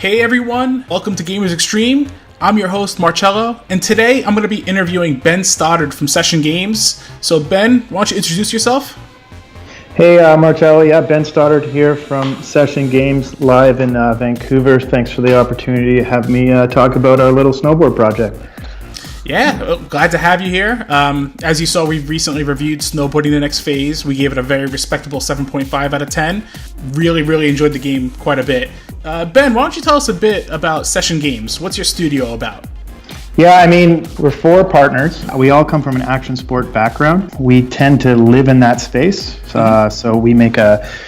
Hey everyone, welcome to Gamers Xtreme. I'm your host Marcello, and today I'm going to be interviewing Ben Stoddard from Session Games. So Ben, why don't you introduce yourself? Hey Marcello, Ben Stoddard here from Session Games live in Vancouver. Thanks for the opportunity to have me talk about our little snowboard project. Yeah, glad to have you here. As you saw, we recently reviewed Snowboarding the Next Phase. We gave it a very respectable 7.5 out of 10. Really enjoyed the game quite a bit. Ben, why don't you tell us a bit about Session Games? What's your studio about? Yeah, we're four partners. We all come from an action sport background. We tend to live in that space. So we make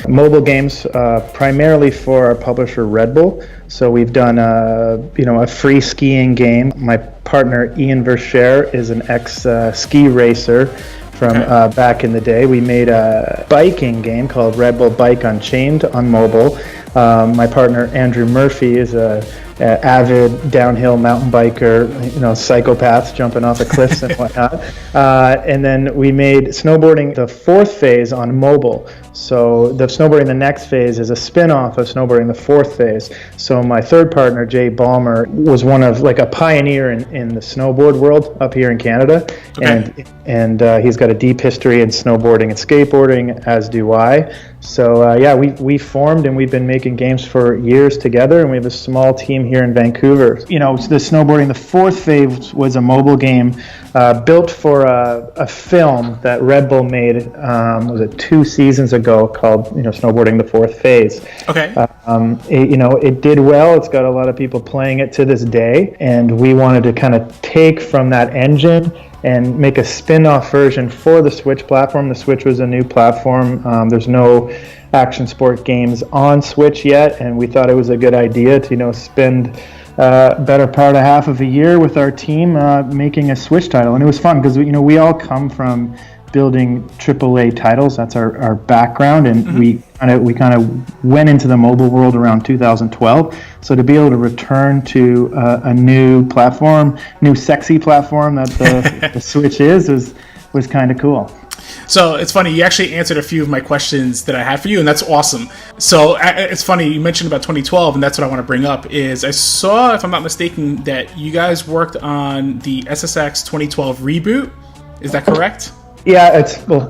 mobile games primarily for our publisher Red Bull. So we've done a free skiing game. My partner Ian Verschere is an ex-ski racer from back in the day. We made a biking game called Red Bull Bike Unchained on mobile. My partner Andrew Murphy is a avid downhill mountain biker, psychopaths jumping off of cliffs and whatnot. And then we made Snowboarding the fourth phase on mobile. So the Snowboarding the Next Phase is a spin-off of Snowboarding the fourth phase. So my third partner, Jay Balmer, was one of a pioneer in the snowboard world up here in Canada. Okay. And he's got a deep history in snowboarding and skateboarding, as do I. So we formed and we've been making games for years together, and we have a small team here in Vancouver. The Snowboarding the fourth phase was a mobile game built for a film that Red Bull made, was it 2 seasons ago, called Snowboarding the Fourth Phase. Okay. It did well. It's got a lot of people playing it to this day, and we wanted to kind of take from that engine and make a spin-off version for the Switch platform. The Switch was a new platform. There's no action sport games on Switch yet, and we thought it was a good idea to spend better part of half of a year with our team making a Switch title. And it was fun because we all come from building AAA titles. That's our background, and we kind of went into the mobile world around 2012. So to be able to return to a new platform, new sexy platform that the Switch was kind of cool. So it's funny, you actually answered a few of my questions that I had for you, and that's awesome. So it's funny, you mentioned about 2012, and that's what I want to bring up, is I saw, if I'm not mistaken, that you guys worked on the SSX 2012 reboot. Is that correct? Yeah,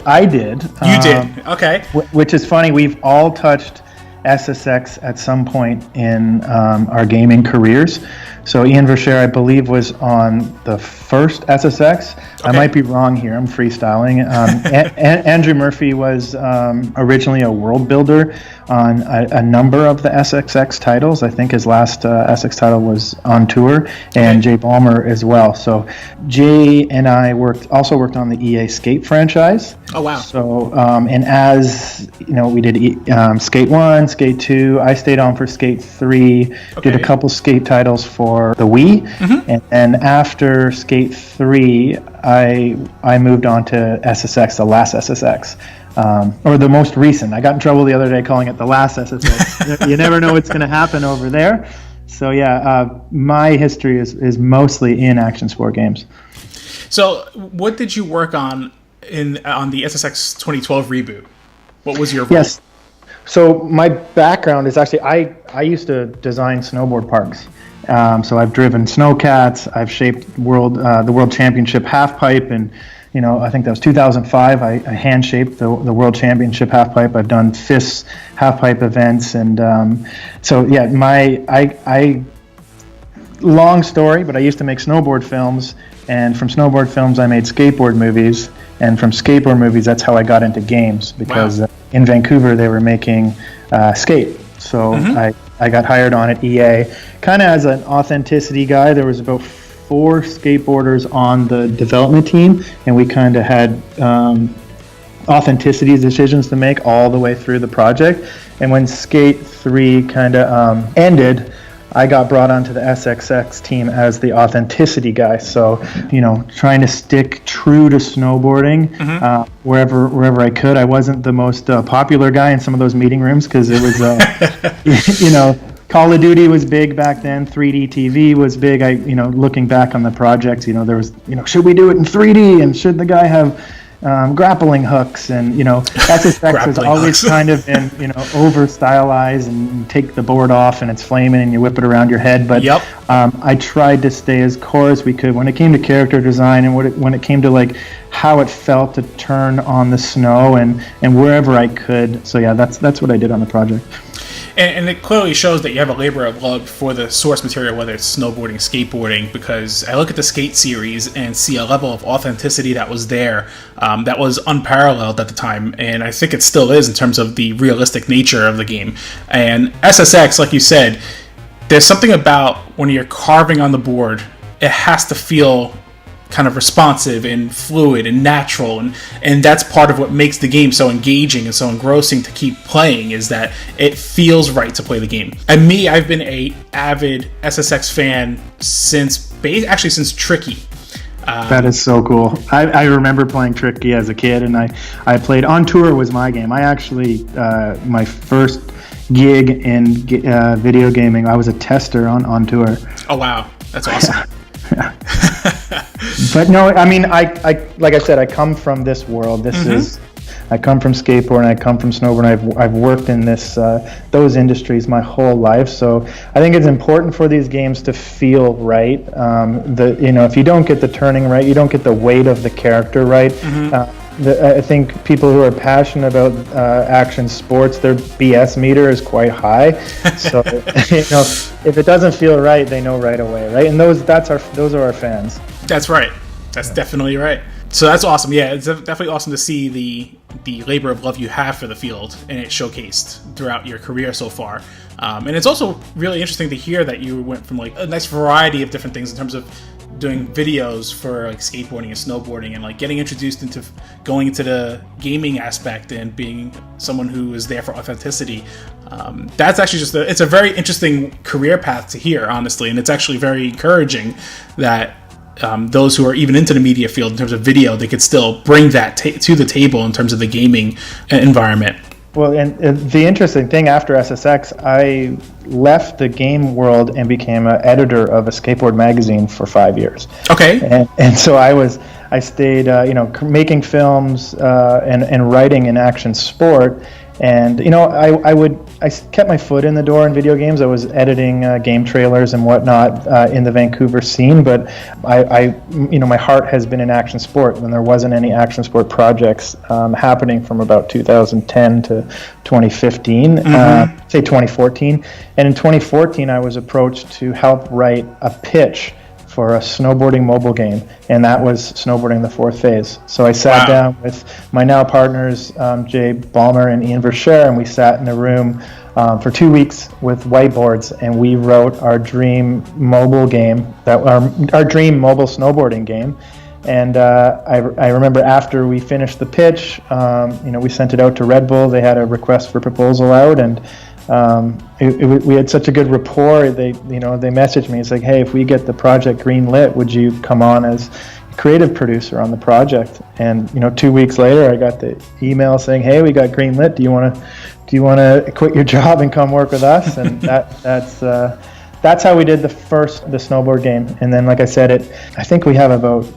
I did. You did, okay. Which is funny, we've all touched SSX at some point in our gaming careers. So Ian Verschere, I believe, was on the first SSX. Okay. I might be wrong here. I'm freestyling. Andrew Murphy was originally a world builder on a number of the SSX titles. I think his last SSX title was On Tour, and Jay Balmer as well. So Jay and I also worked on the EA Skate franchise. Oh, wow. So, and as we did Skate 1, Skate 2. I stayed on for Skate 3, did a couple Skate titles for the Wii, and then after Skate 3, I moved on to SSX, the last SSX. Or the most recent. I got in trouble the other day calling it the last SSX. You never know what's going to happen over there. So my history is mostly in action sport games. So what did you work on on the SSX 2012 reboot? What was your role? Yes. So my background is actually I used to design snowboard parks. So I've driven snowcats. I've shaped the World Championship half pipe, and I think that was 2005. I hand shaped the World Championship half pipe. I've done FIS half pipe events, and long story, but I used to make snowboard films, and from snowboard films I made skateboard movies, and from skateboard movies that's how I got into games, because in Vancouver they were making Skate. So I got hired on at EA kind of as an authenticity guy. There was about 4 skateboarders on the development team, and we kind of had authenticity decisions to make all the way through the project. And when Skate 3 kind of ended, I got brought onto the SSX team as the authenticity guy. So, trying to stick true to snowboarding wherever I could. I wasn't the most popular guy in some of those meeting rooms because it was, Call of Duty was big back then. 3D TV was big. Looking back on the project, there was, should we do it in 3D, and should the guy have grappling hooks, and SSX has always kind of been over stylized and take the board off and it's flaming and you whip it around your head. But I tried to stay as core as we could when it came to character design and when it came to like how it felt to turn on the snow and wherever I could. So yeah, that's what I did on the project. And it clearly shows that you have a labor of love for the source material, whether it's snowboarding, skateboarding, because I look at the Skate series and see a level of authenticity that was there, that was unparalleled at the time, and I think it still is in terms of the realistic nature of the game. And SSX, like you said, there's something about when you're carving on the board, it has to feel kind of responsive and fluid and natural, and that's part of what makes the game so engaging and so engrossing to keep playing, is that it feels right to play the game. And me, I've been a avid SSX fan since Tricky. That is so cool. I remember playing Tricky as a kid, and I played On Tour was my game. I actually my first gig in video gaming, I was a tester on Tour. Oh wow, that's awesome. But no, I mean, I like I said, I come from this world. I come from skateboarding, I come from snowboarding. I've worked in those industries my whole life. So I think it's important for these games to feel right. If you don't get the turning right, you don't get the weight of the character right. I think people who are passionate about action sports, their BS meter is quite high. So if it doesn't feel right, they know right away, right? And those are our fans. That's right. That's definitely right. So that's awesome. Yeah, it's definitely awesome to see the labor of love you have for the field and it showcased throughout your career so far. And it's also really interesting to hear that you went from like a nice variety of different things in terms of doing videos for like skateboarding and snowboarding, and like getting introduced into going into the gaming aspect and being someone who is there for authenticity. That's actually it's a very interesting career path to hear, honestly, and it's actually very encouraging that those who are even into the media field in terms of video, they could still bring that to the table in terms of the gaming environment. Well, and the interesting thing, after SSX, I left the game world and became an editor of a skateboard magazine for 5 years. Okay. And so I stayed, making films and writing in action sport. And I kept my foot in the door in video games. I was editing game trailers and whatnot in the Vancouver scene, but my heart has been in action sport. When there wasn't any action sport projects happening from about 2010 to 2015, say 2014. And in 2014, I was approached to help write a pitch for a snowboarding mobile game, and that was Snowboarding the Fourth Phase. So I sat down with my now partners, Jay Balmer and Ian Verscher, and we sat in a room for 2 weeks with whiteboards, and we wrote our dream mobile game, our dream mobile snowboarding game. And I remember after we finished the pitch, we sent it out to Red Bull. They had a request for proposal out, and we had such a good rapport. They messaged me. It's like, hey, if we get the project green lit, would you come on as creative producer on the project? And 2 weeks later, I got the email saying, hey, we got green lit. Do you want to quit your job and come work with us? And that's how we did the snowboard game. And then, like I said, I think we have about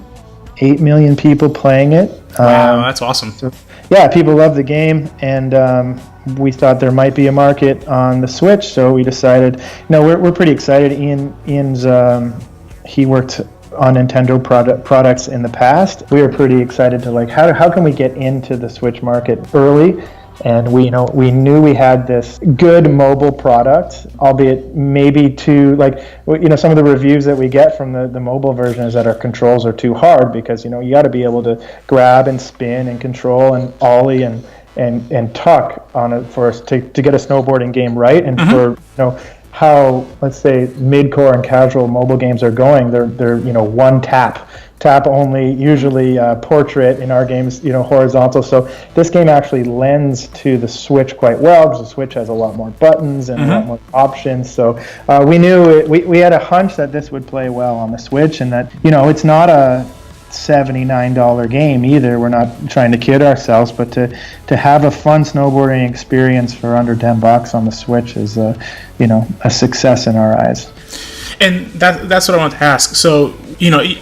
8 million people playing it. Wow, that's awesome. So, yeah, people love the game, and we thought there might be a market on the Switch, so we decided, we're pretty excited. Ian's he worked on Nintendo products in the past. We were pretty excited to how can we get into the Switch market early? And we knew we had this good mobile product, albeit maybe too, some of the reviews that we get from the mobile version is that our controls are too hard, because, you got to be able to grab and spin and control and ollie and tuck on it for us to get a snowboarding game right. And for, how, let's say, mid-core and casual mobile games are going, they're one tap only, usually portrait. In our games, horizontal. So this game actually lends to the Switch quite well, because the Switch has a lot more buttons and a lot more options. So we knew we had a hunch that this would play well on the Switch, and that it's not a $79 game either. We're not trying to kid ourselves, but to have a fun snowboarding experience for under $10 on the Switch is a success in our eyes. And that's what I want to ask. So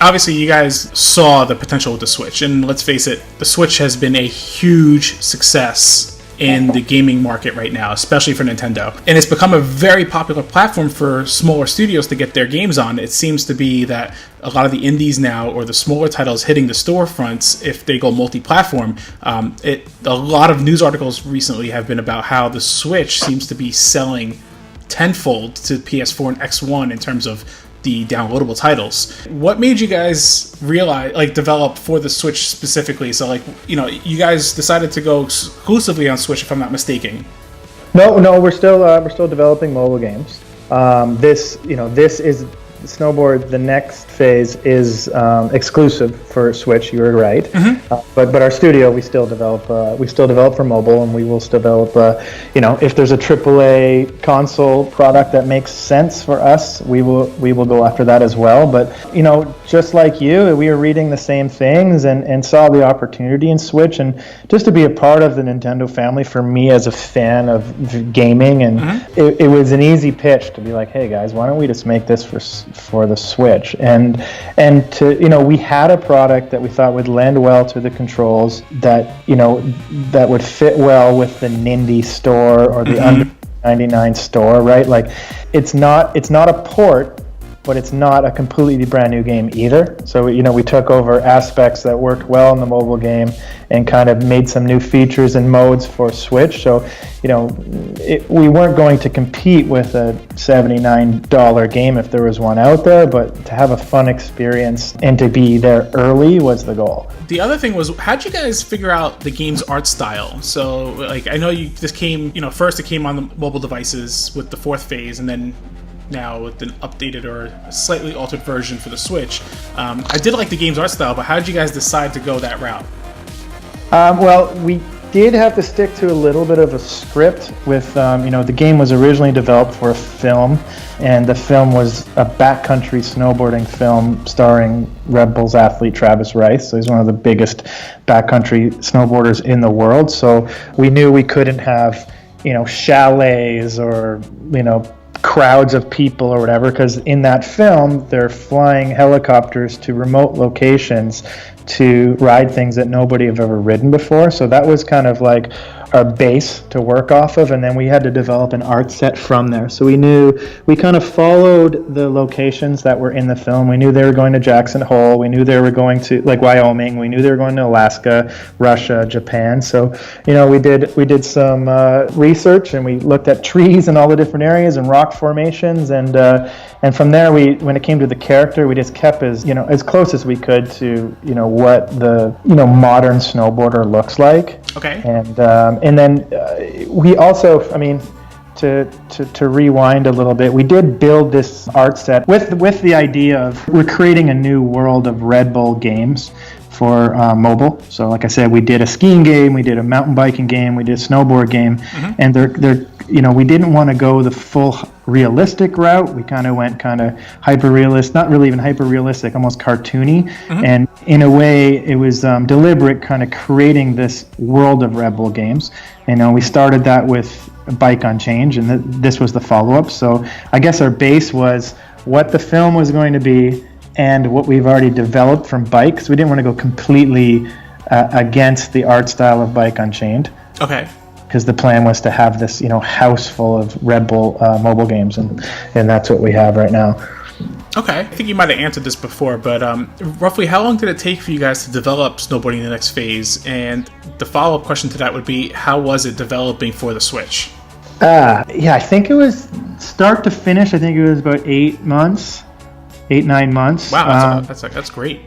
obviously you guys saw the potential with the Switch, and let's face it, the Switch has been a huge success in the gaming market right now, especially for Nintendo. And it's become a very popular platform for smaller studios to get their games on. It seems to be that a lot of the indies now, or the smaller titles hitting the storefronts, if they go multi-platform, a lot of news articles recently have been about how the Switch seems to be selling tenfold to PS4 and X1 in terms of the downloadable titles. What made you guys develop for the Switch specifically? So you guys decided to go exclusively on Switch, if I'm not mistaken. No, we're still developing mobile games. This is Snowboard. The next phase is exclusive for Switch. You were right, but our studio we still develop for mobile, and we will still develop. If there's a AAA console product that makes sense for us, we will go after that as well. But just like you, we were reading the same things and saw the opportunity in Switch, and just to be a part of the Nintendo family for me as a fan of gaming, and it was an easy pitch to be like, hey guys, why don't we just make this for the Switch? And to we had a product that we thought would lend well to the controls, that that would fit well with the Nindy store or the under 99 store, right? Like it's not a port, but it's not a completely brand new game either. So we took over aspects that worked well in the mobile game and kind of made some new features and modes for Switch. So we weren't going to compete with a $79 game if there was one out there, but to have a fun experience and to be there early was the goal. The other thing was, how'd you guys figure out the game's art style? So I know this came, first it came on the mobile devices with the fourth phase, and then now with an updated or a slightly altered version for the Switch. I did like the game's art style, but how did you guys decide to go that route? Well, we did have to stick to a little bit of a script with, the game was originally developed for a film, and the film was a backcountry snowboarding film starring Red Bulls athlete Travis Rice. So he's one of the biggest backcountry snowboarders in the world. So we knew we couldn't have, chalets or, crowds of people or whatever, because in that film they're flying helicopters to remote locations to ride things that nobody have ever ridden before. So that was kind of like our base to work off of, and then we had to develop an art set from there. So we kind of followed the locations that were in the film. We knew they were going to Jackson Hole, we knew they were going to Wyoming, we knew they were going to Alaska, Russia, Japan. So we did some research, and we looked at trees in all the different areas and rock formations, and from there when it came to the character, we just kept as close as we could to what the modern snowboarder looks like. Okay. And then we also, to rewind a little bit, we did build this art set with the idea of we're creating a new world of Red Bull games for mobile. So like I said, we did a skiing game, we did a mountain biking game, we did a snowboard game, and they're we didn't want to go the full realistic route. We kind of went hyper-realistic, not really even hyper-realistic, almost cartoony. And in a way, it was deliberate, kind of creating this world of Red Bull games. We started that with Bike on Change, and this was the follow-up. So I guess our base was what the film was going to be and what we've already developed from Bike, because we didn't want to go completely against the art style of Bike Unchained. Okay. Because the plan was to have this, house full of Red Bull mobile games, and that's what we have right now. Okay, I think you might have answered this before, but roughly how long did it take for you guys to develop Snowboarding the next phase? And the follow-up question to that would be, how was it developing for the Switch? I think it was start to finish. I think it was about 9 months. Wow, that's great.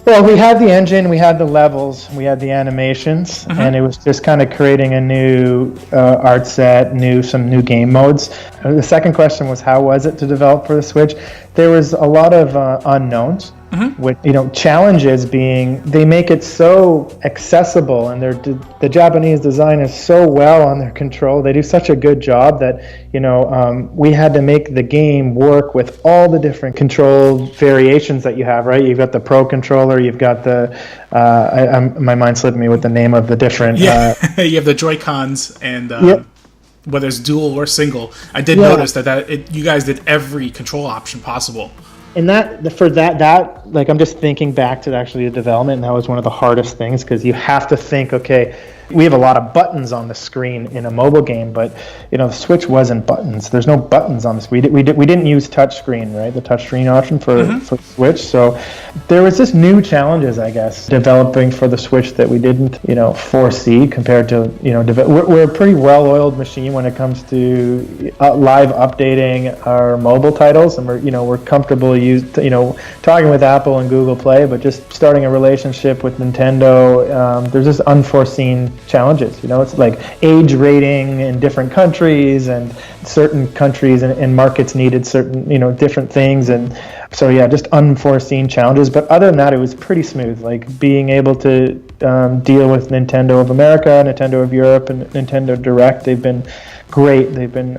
Well, we had the engine, we had the levels, we had the animations, and it was just kind of creating a new art set, some new game modes. The second question was, how was it to develop for the Switch? There was a lot of unknowns. With challenges being they make it so accessible, and the Japanese designers so well on their control. They do such a good job that we had to make the game work with all the different control variations that you have. Right, you've got the Pro controller, you've got the my mind slipped me with the name of the different. You have the Joy-Cons and. Whether it's dual or single, I did notice that you guys did every control option possible. And that like, I'm just thinking back to actually the development, and that was one of the hardest things, because you have to think, okay, we have a lot of buttons on the screen in a mobile game, but the Switch wasn't buttons. There's no buttons on this. We didn't use touchscreen, right? The touchscreen option for Switch. So there was just new challenges, I guess, developing for the Switch that we didn't foresee compared to we're a pretty well-oiled machine when it comes to live updating our mobile titles, and we're comfortable talking with Apple and Google Play, but just starting a relationship with Nintendo, there's just unforeseen challenges. It's like age rating in different countries, and certain countries and markets needed certain different things, and so just unforeseen challenges. But other than that, it was pretty smooth, like being able to deal with Nintendo of America, Nintendo of Europe, and Nintendo Direct. They've been great. They've been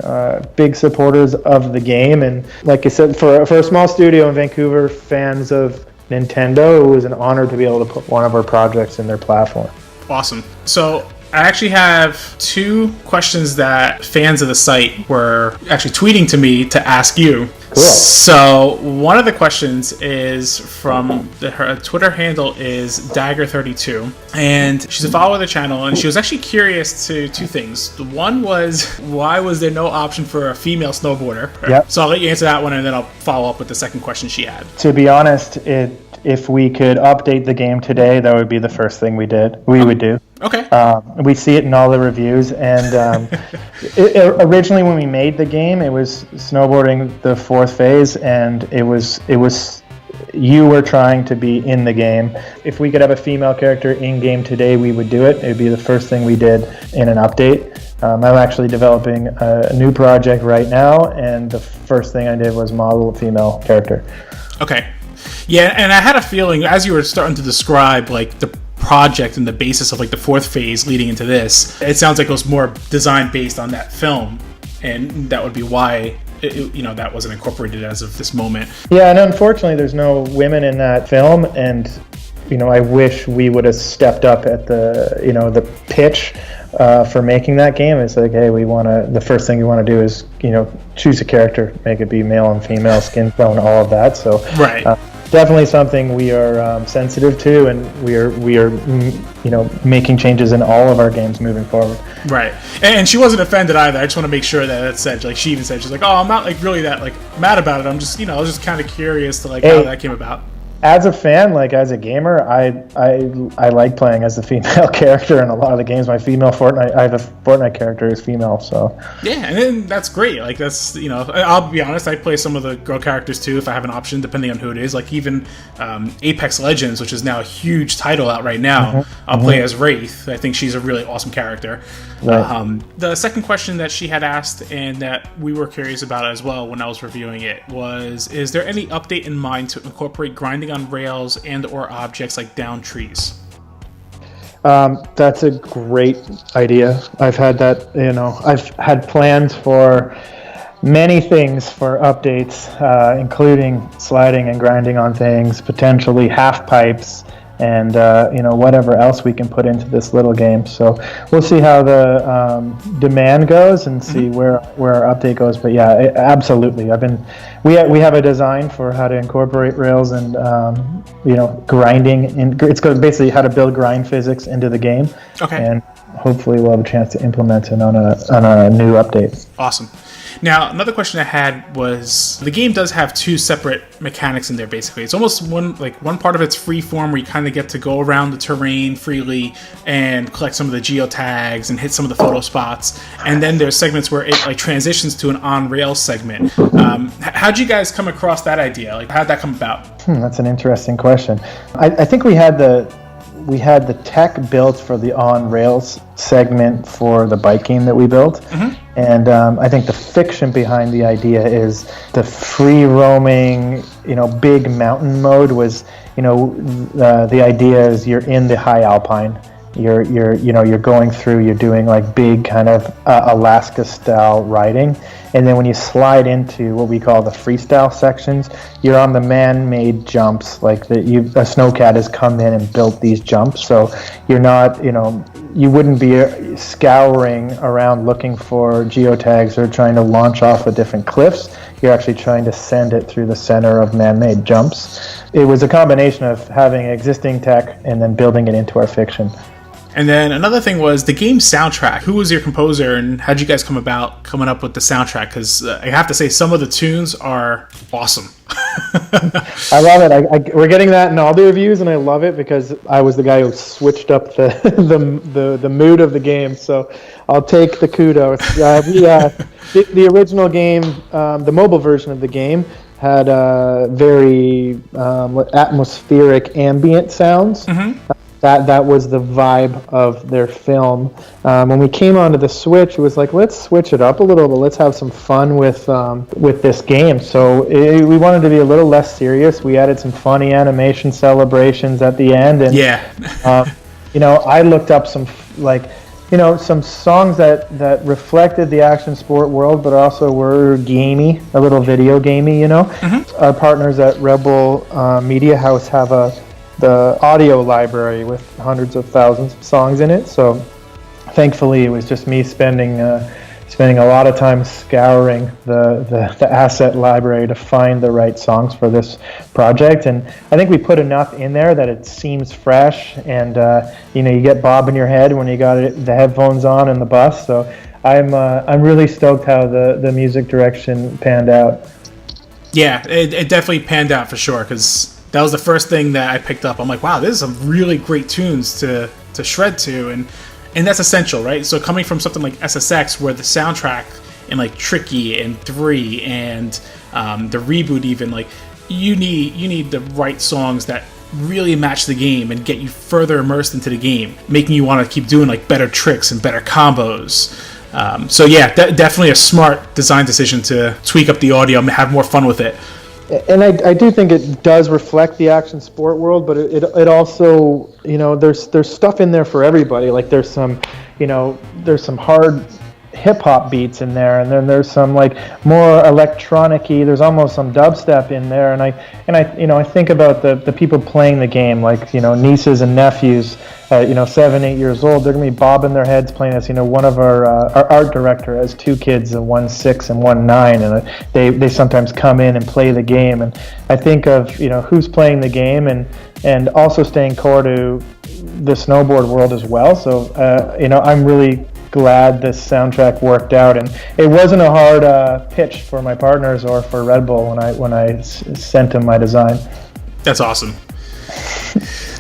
big supporters of the game, and like I said, for a small studio in Vancouver, fans of Nintendo, it was an honor to be able to put one of our projects in their platform. Awesome. So I actually have 2 questions that fans of the site were actually tweeting to me to ask you. Cool. So one of the questions is from her Twitter handle is Dagger32, and she's a follower of the channel, and she was actually curious to 2 things. The one was, why was there no option for a female snowboarder? Yep. So I'll let you answer that one, and then I'll follow up with the second question she had. To be honest, if we could update the game today, that would be the first thing we would do. Okay. We see it in all the reviews, and originally when we made the game, it was snowboarding the 4th phase, and it was you were trying to be in the game. If we could have a female character in game today, we would do it. It would be the first thing we did in an update. I'm actually developing a new project right now, and the first thing I did was model a female character. Okay. Yeah, and I had a feeling as you were starting to describe like the project and the basis of like the 4th phase leading into this, it sounds like it was more designed based on that film, and that would be why that wasn't incorporated as of this moment. Yeah, and unfortunately there's no women in that film, and I wish we would have stepped up at the pitch for making that game. It's like, hey, the first thing we want to do is choose a character, make it be male and female, skin tone, all of that. So right. Definitely something we are sensitive to, and we are making changes in all of our games moving forward. Right, and she wasn't offended either. I just want to make sure that said, like, she even said, she's like, oh, I'm not like really that like mad about it. I'm just I was just kind of curious to like how that came about. As a fan, like as a gamer, I like playing as the female character in a lot of the games. My female Fortnite, I have a Fortnite character is female, so yeah, and then that's great. Like that's I'll be honest, I play some of the girl characters too if I have an option, depending on who it is. Like even Apex Legends, which is now a huge title out right now, I'll play as Wraith. I think she's a really awesome character. Right. The second question that she had asked, and that we were curious about as well when I was reviewing it, was: is there any update in mind to incorporate grinding on rails and or objects like down trees? That's a great idea. I've had that, I've had plans for many things for updates, including sliding and grinding on things, potentially half pipes, and whatever else we can put into this little game. So we'll see how the demand goes and see where our update goes. But yeah, absolutely. We have a design for how to incorporate rails and grinding. It's basically how to build grind physics into the game. Okay. And hopefully we'll have a chance to implement it on a new update. Awesome. Now, another question I had was, the game does have 2 separate mechanics in there, basically. It's almost one part of it's free form, where you kind of get to go around the terrain freely and collect some of the geotags and hit some of the photo spots. And then there's segments where it like transitions to an on-rail segment. How'd you guys come across that idea? Like, how'd that come about? That's an interesting question. I think we had the tech built for the on-rails segment for the bike game that we built. And I think the fiction behind the idea is the free roaming, big mountain mode was, the idea is you're in the high alpine. You're going through, you're doing like big kind of Alaska style riding, and then when you slide into what we call the freestyle sections, you're on the man-made jumps. Like a snowcat has come in and built these jumps, so you're not, you wouldn't be scouring around looking for geotags or trying to launch off of different cliffs. You're actually trying to send it through the center of man-made jumps. It was a combination of having existing tech and then building it into our fiction. And then another thing was the game soundtrack. Who was your composer, and how'd you guys come about coming up with the soundtrack? Because I have to say, some of the tunes are awesome. I love it. We're getting that in all the reviews, and I love it because I was the guy who switched up the mood of the game. So I'll take the kudos. The original game, the mobile version of the game, had very atmospheric ambient sounds. Mm-hmm. That was the vibe of their film. When we came onto the Switch, it was like, let's switch it up a little bit. Let's have some fun with this game. So we wanted to be a little less serious. We added some funny animation celebrations at the end, and I looked up some some songs that reflected the action sport world, but also were gamey, a little video gamey. Mm-hmm. Our partners at Rebel Media House have the audio library with hundreds of thousands of songs in it. So thankfully it was just me spending a lot of time scouring the asset library to find the right songs for this project. And I think we put enough in there that it seems fresh, and you get bob in your head when you got the headphones on in the bus. So I'm really stoked how the music direction panned out. Yeah, it definitely panned out for sure, because that was the first thing that I picked up. I'm like, wow, this is some really great tunes to shred to, and that's essential, right? So coming from something like SSX, where the soundtrack and like Tricky and 3 and the reboot, even, like, you need the right songs that really match the game and get you further immersed into the game, making you want to keep doing like better tricks and better combos. So yeah, definitely a smart design decision to tweak up the audio and have more fun with it. And I do think it does reflect the action sport world, but it also, there's stuff in there for everybody. Like there's some hard hip hop beats in there, and then there's some like more electronic-y. There's almost some dubstep in there, and I think about the people playing the game, like nieces and nephews, 7, 8 years old. They're gonna be bobbing their heads playing this. One of our art director has 2 kids, and 1 6 and 1 9, and they sometimes come in and play the game. And I think of who's playing the game, and also staying core to the snowboard world as well. So I'm really glad this soundtrack worked out, and it wasn't a hard pitch for my partners or for Red Bull when I sent them my design. That's awesome.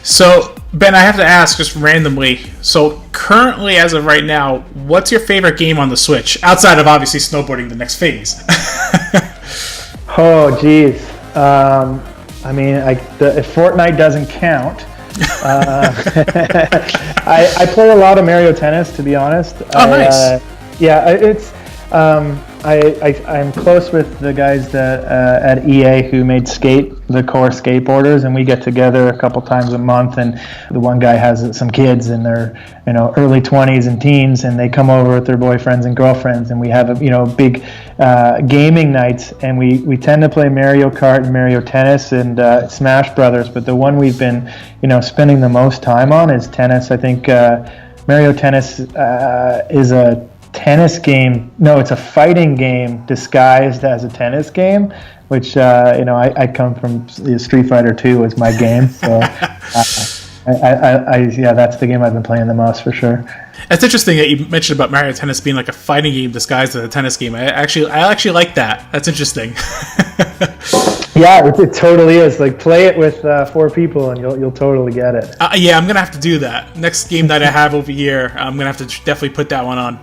So Ben, I have to ask just randomly, so currently as of right now, what's your favorite game on the Switch, outside of obviously Snowboarding the Next Phase? Oh geez, if Fortnite doesn't count, I play a lot of Mario Tennis, to be honest. Oh, nice. I'm close with the guys at EA who made Skate, the core skateboarders, and we get together a couple times a month. And the one guy has some kids in their early 20s and teens, and they come over with their boyfriends and girlfriends, and we have big gaming nights. And we tend to play Mario Kart and Mario Tennis and Smash Brothers. But the one we've been spending the most time on is tennis. I think Mario Tennis is a tennis game. No, it's a fighting game disguised as a tennis game, which I come from Street Fighter 2 as my game, so that's the game I've been playing the most for sure. That's interesting that you mentioned about Mario Tennis being like a fighting game disguised as a tennis game. I actually like that. That's interesting. Yeah, it totally is. Like, play it with 4 people, and you'll totally get it. Yeah, I'm gonna have to do that. Next game that I have over here, I'm gonna have to definitely put that one on.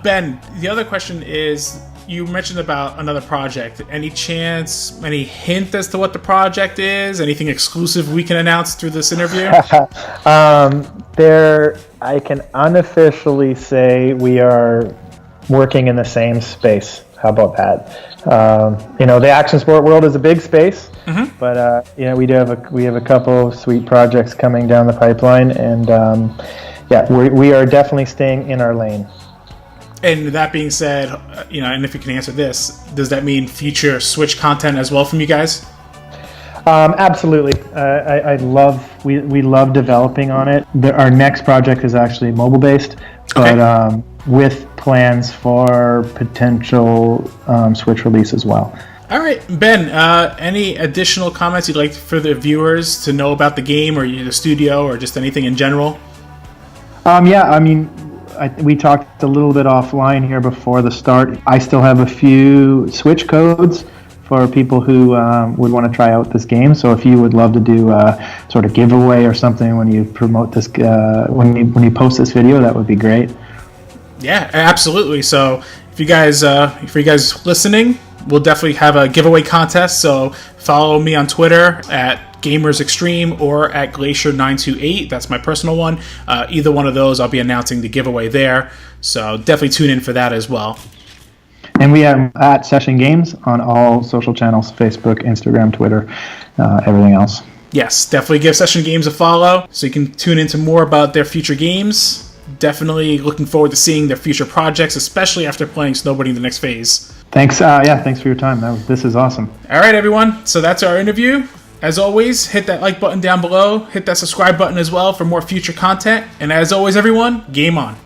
Ben, the other question is, you mentioned about another project. Any hint as to what the project is? Anything exclusive we can announce through this interview? I can unofficially say we are working in the same space. How about that? The action sport world is a big space, mm-hmm. But we have a couple of sweet projects coming down the pipeline, and we are definitely staying in our lane. And that being said, and if you can answer this, does that mean future Switch content as well from you guys? Absolutely. We love developing on it. Our next project is actually mobile based, but with plans for potential Switch release as well. All right, Ben, any additional comments you'd like for the viewers to know about the game or the studio or just anything in general? We talked a little bit offline here before the start. I still have a few Switch codes for people who would want to try out this game. So if you would love to do a sort of giveaway or something when you promote this, when you post this video, that would be great. Yeah, absolutely. So if you guys listening, we'll definitely have a giveaway contest. So follow me on Twitter at Gamers Xtreme or at Glacier928. That's my personal one. Either one of those, I'll be announcing the giveaway there. So definitely tune in for that as well. And we are at Session Games on all social channels: Facebook, Instagram, Twitter, everything else. Yes, definitely give Session Games a follow so you can tune into more about their future games. Definitely looking forward to seeing their future projects, especially after playing Snowboarding the Next Phase. Thanks. Thanks for your time. This is awesome. All right, everyone. So that's our interview. As always, hit that like button down below. Hit that subscribe button as well for more future content. And as always, everyone, game on.